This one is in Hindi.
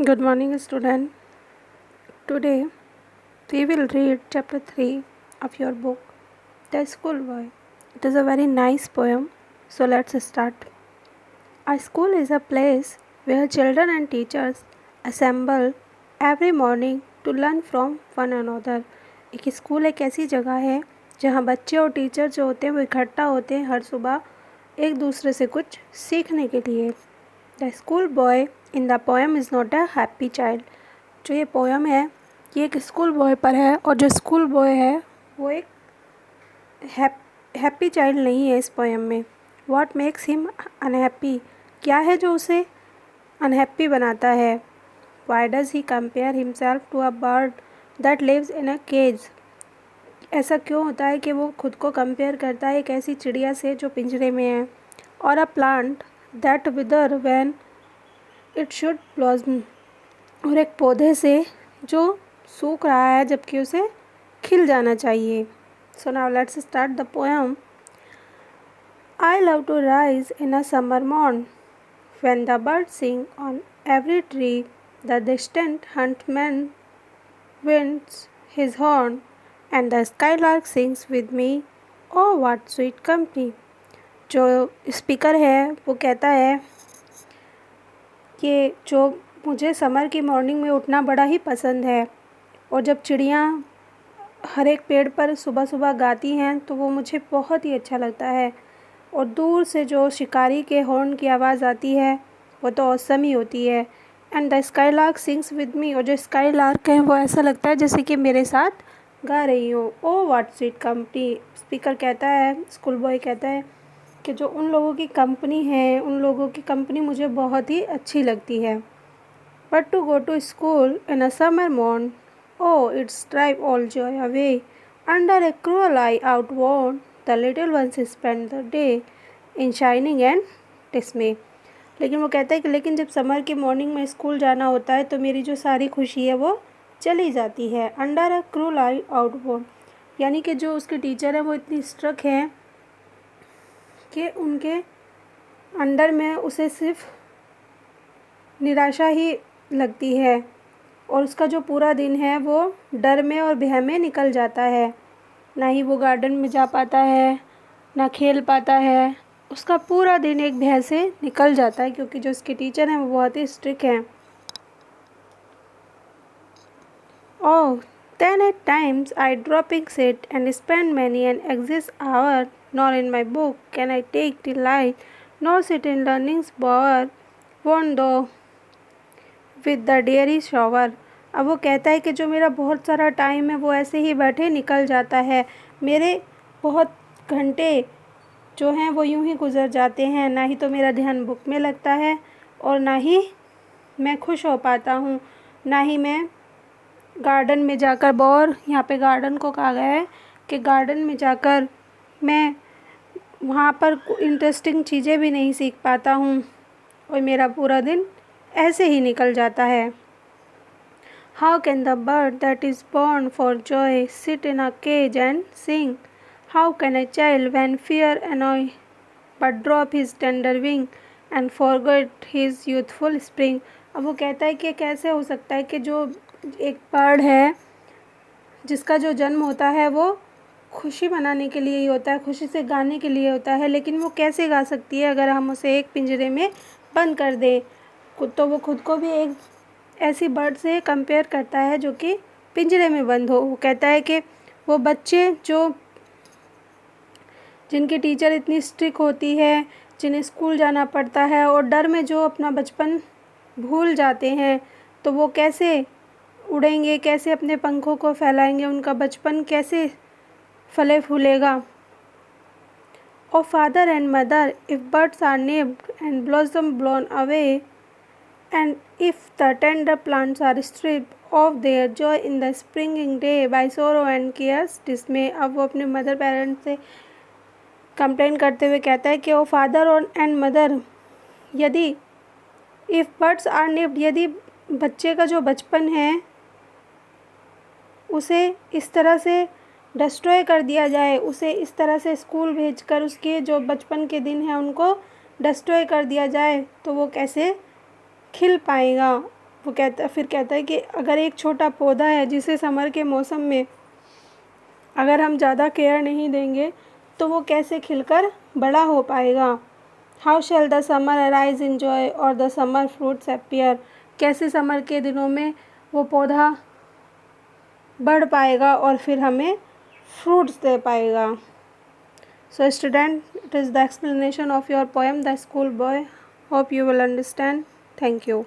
Good morning, student. Today we will read chapter 3 of your book, The Schoolboy. It is a very nice poem, so let's start. A school is a place where children and teachers assemble every morning to learn from one another. एक स्कूल एक ऐसी जगह है जहाँ बच्चे और टीचर जो होते हैं वो इकट्ठा होते हैं हर सुबह एक दूसरे से कुछ सीखने के लिए. The school boy in the poem is not a happy child. जो ये पोएम है ये एक स्कूल बॉय पर है और जो स्कूल बॉय है वो एक हैप्पी चाइल्ड नहीं है इस पोएम में. What makes him unhappy. क्या है जो उसे अनहैप्पी बनाता है. Why does he compare himself to a bird that lives in a cage. ऐसा क्यों होता है कि वो खुद को कंपेयर करता है एक ऐसी चिड़िया से जो पिंजरे में है. और a plant that wither when it should blossom. और एक पौधे से जो सूख रहा है जबकि उसे खिल जाना चाहिए. So now let's start the poem. I love to rise in a summer morn when the birds sing on every tree. The distant huntsman winds his horn and the skylark sings with me. Oh what sweet company. जो स्पीकर है वो कहता है कि जो मुझे समर की मॉर्निंग में उठना बड़ा ही पसंद है और जब चिड़ियाँ हर एक पेड़ पर सुबह सुबह गाती हैं तो वो मुझे बहुत ही अच्छा लगता है. और दूर से जो शिकारी के हॉर्न की आवाज़ आती है वो तो औसम ही होती है. And the sky lark sings with me. और जो स्काई लार्क है वो ऐसा लगता है जैसे कि मेरे साथ गा रही हो. Oh what sweet company. Speaker कहता है, स्कूल बॉय कहता है कि जो उन लोगों की कंपनी है उन लोगों की कंपनी मुझे बहुत ही अच्छी लगती है. But to go to school in a summer morn. Oh it's drive all joy away. Under a cruel eye outworn the little ones spend the day in shining and dismay. लेकिन वो कहता है कि लेकिन जब समर की मॉर्निंग में स्कूल जाना होता है तो मेरी जो सारी खुशी है वो चली जाती है. अंडर अ क्रूअल आई आउटवर्न यानी कि जो उसके टीचर हैं वो इतनी स्ट्रिक्ट हैं कि उनके अंडर में उसे सिर्फ निराशा ही लगती है और उसका जो पूरा दिन है वो डर में और भय में निकल जाता है. ना ही वो गार्डन में जा पाता है ना खेल पाता है. उसका पूरा दिन एक भय से निकल जाता है क्योंकि जो उसके टीचर हैं वो बहुत ही स्ट्रिक्ट हैं. ओह then at times I dropping sit and spend many an anxious hour, nor in my book can I take delight, nor sit in learning's bower, won though with the deary shower. अब वो कहता है कि जो मेरा बहुत सारा टाइम है वो ऐसे ही बैठे निकल जाता है. मेरे बहुत घंटे जो हैं वो यूं ही गुज़र जाते हैं. ना ही तो मेरा ध्यान बुक में लगता है और ना ही मैं खुश हो पाता हूँ. ना ही मैं गार्डन में जाकर बोर, यहाँ पे गार्डन को कहा गया है कि गार्डन में जाकर मैं वहाँ पर इंटरेस्टिंग चीज़ें भी नहीं सीख पाता हूँ और मेरा पूरा दिन ऐसे ही निकल जाता है. How can the bird that is born for joy sit in a cage and sing? How can a child when fear annoy but drop his tender wing and forget his youthful spring? अब वो कहता है कि कैसे हो सकता है कि जो एक बर्ड है जिसका जो जन्म होता है वो खुशी मनाने के लिए ही होता है, खुशी से गाने के लिए होता है, लेकिन वो कैसे गा सकती है अगर हम उसे एक पिंजरे में बंद कर दें. तो वो खुद को भी एक ऐसी बर्ड से कंपेयर करता है जो कि पिंजरे में बंद हो. वो कहता है कि वो बच्चे जो जिनकी टीचर इतनी स्ट्रिक्ट होती है, जिन्हें स्कूल जाना पड़ता है और डर में जो अपना बचपन भूल जाते हैं तो वो कैसे उड़ेंगे, कैसे अपने पंखों को फैलाएंगे, उनका बचपन कैसे फले फूलेगा. Oh father and mother if birds are nipped and blossom blown away and if the tender plants are stripped of their joy in the springing day by sorrow and care's dismay. अब वो अपने मदर पेरेंट्स से कंप्लेन करते हुए कहता है कि ओ फादर और एंड मदर, यदि इफ़ बर्ड्स आर निप्ड, यदि बच्चे का जो बचपन है उसे इस तरह से डिस्ट्रॉय कर दिया जाए, उसे इस तरह से स्कूल भेजकर उसके जो बचपन के दिन हैं उनको डिस्ट्रॉय कर दिया जाए तो वो कैसे खिल पाएगा. फिर कहता है कि अगर एक छोटा पौधा है जिसे समर के मौसम में अगर हम ज़्यादा केयर नहीं देंगे तो वो कैसे खिलकर बड़ा हो पाएगा। How shell the summer arise in joy और द समर फ्रूट्स अपीयर, कैसे समर के दिनों में वो पौधा बढ़ पाएगा और फिर हमें फ्रूट्स दे पाएगा। So student, it is the explanation of your poem the school boy. Hope you will understand. Thank you.